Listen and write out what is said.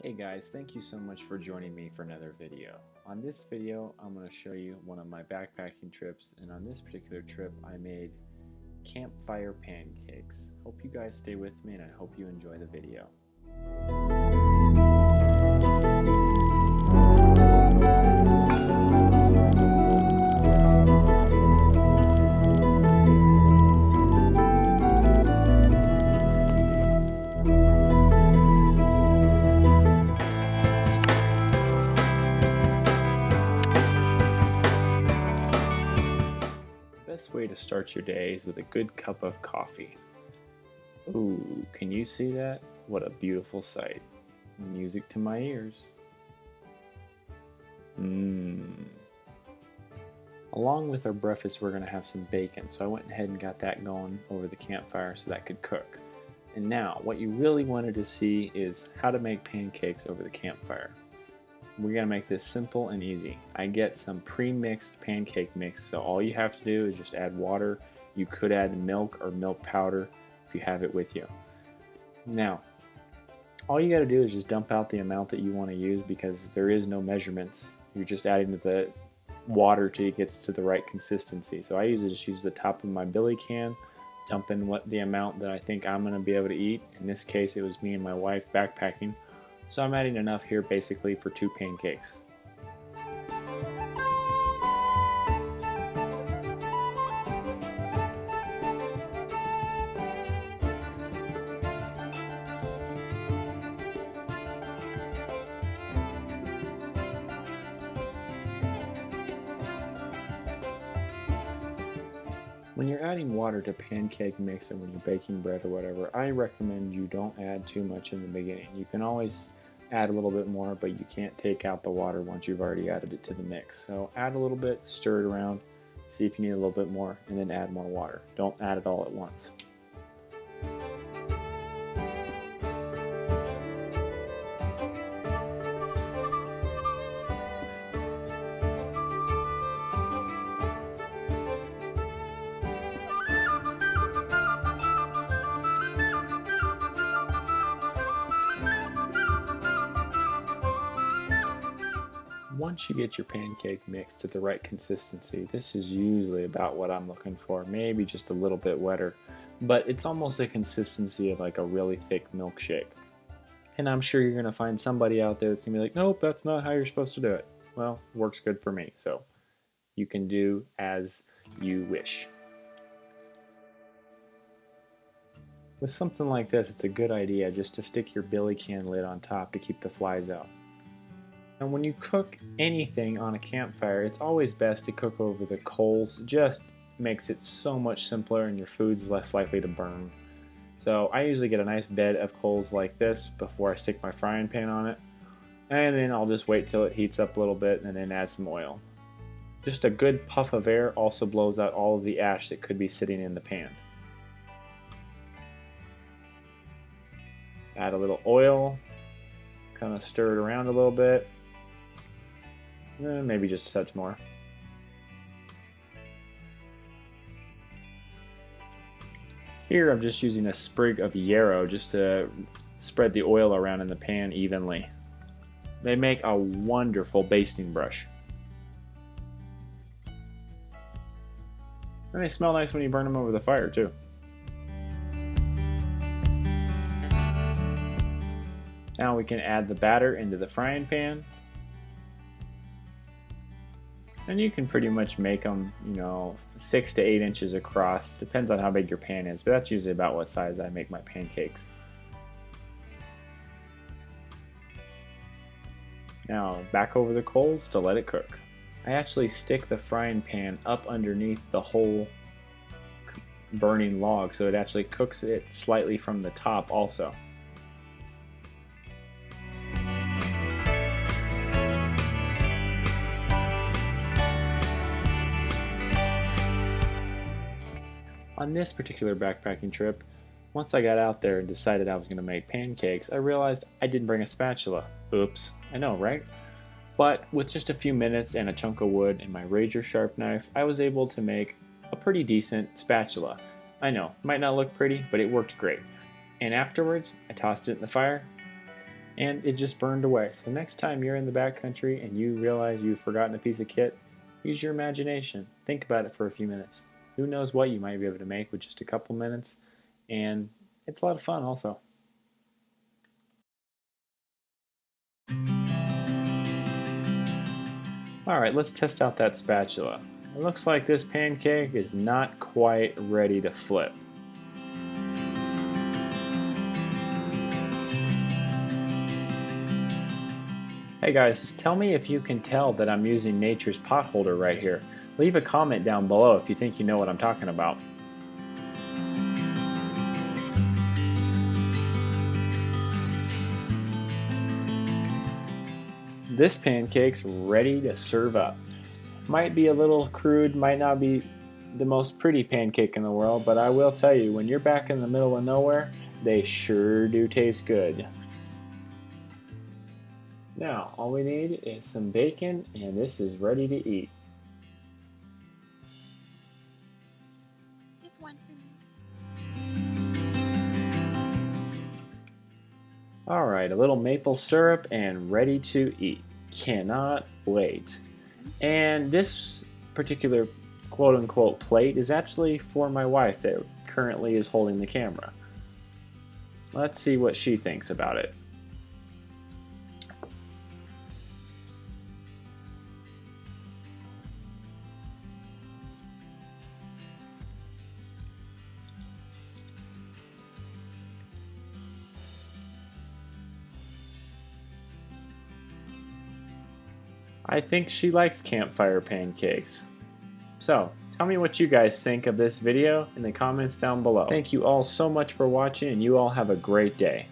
Hey guys, thank you so much for joining me for another video. On this video, I'm going to show you one of my backpacking trips, and on this particular trip, I made campfire pancakes. Hope you guys stay with me, and I hope you enjoy the video. The best way to start your day is with a good cup of coffee. Ooh, can you see that? What a beautiful sight. Music to my ears. Along with our breakfast, we're going to have some bacon, so I went ahead and got that going over the campfire so that could cook. And now, what you really wanted to see is how to make pancakes over the campfire. We're going to make this simple and easy. I get some pre-mixed pancake mix, so all you have to do is just add water. You could add milk or milk powder if you have it with you. Now, all you got to do is just dump out the amount that you want to use because there is no measurements. You're just adding the water till it gets to the right consistency. So I usually just use the top of my billy can, dump in the amount that I think I'm going to be able to eat. In this case, it was me and my wife backpacking. So I'm adding enough here basically for 2 pancakes. When you're adding water to pancake mix and when you're baking bread or whatever, I recommend you don't add too much in the beginning. You can always add a little bit more, but you can't take out the water once you've already added it to the mix. So add a little bit, stir it around, see if you need a little bit more, and then add more water. Don't add it all at once. Once you get your pancake mix to the right consistency, this is usually about what I'm looking for, maybe just a little bit wetter, but it's almost the consistency of like a really thick milkshake. And I'm sure you're going to find somebody out there that's going to be like, nope, that's not how you're supposed to do it. Well, works good for me, so you can do as you wish. With something like this, it's a good idea just to stick your billy can lid on top to keep the flies out. And when you cook anything on a campfire, it's always best to cook over the coals. It just makes it so much simpler and your food's less likely to burn. So I usually get a nice bed of coals like this before I stick my frying pan on it. And then I'll just wait till it heats up a little bit and then add some oil. Just a good puff of air also blows out all of the ash that could be sitting in the pan. Add a little oil, kind of stir it around a little bit. Maybe just a touch more. Here I'm just using a sprig of yarrow just to spread the oil around in the pan evenly. They make a wonderful basting brush. And they smell nice when you burn them over the fire too. Now we can add the batter into the frying pan. And you can pretty much make them, 6 to 8 inches across. Depends on how big your pan is, but that's usually about what size I make my pancakes. Now back over the coals to let it cook. I actually stick the frying pan up underneath the whole burning log so it actually cooks it slightly from the top also. On this particular backpacking trip, once I got out there and decided I was going to make pancakes, I realized I didn't bring a spatula. Oops, I know, right? But with just a few minutes and a chunk of wood and my razor sharp knife, I was able to make a pretty decent spatula. I know, might not look pretty, but it worked great. And afterwards, I tossed it in the fire, and it just burned away. So next time you're in the backcountry and you realize you've forgotten a piece of kit, use your imagination. Think about it for a few minutes. Who knows what you might be able to make with just a couple minutes, and it's a lot of fun also. Alright, let's test out that spatula. It looks like this pancake is not quite ready to flip. Hey guys, tell me if you can tell that I'm using nature's pot holder right here. Leave a comment down below if you think you know what I'm talking about. This pancake's ready to serve up. Might be a little crude, might not be the most pretty pancake in the world, but I will tell you, when you're back in the middle of nowhere, they sure do taste good. Now, all we need is some bacon, and this is ready to eat. Just one for me. Alright, a little maple syrup and ready to eat. Cannot wait. And this particular quote-unquote plate is actually for my wife that currently is holding the camera. Let's see what she thinks about it. I think she likes campfire pancakes. So, tell me what you guys think of this video in the comments down below. Thank you all so much for watching, and you all have a great day.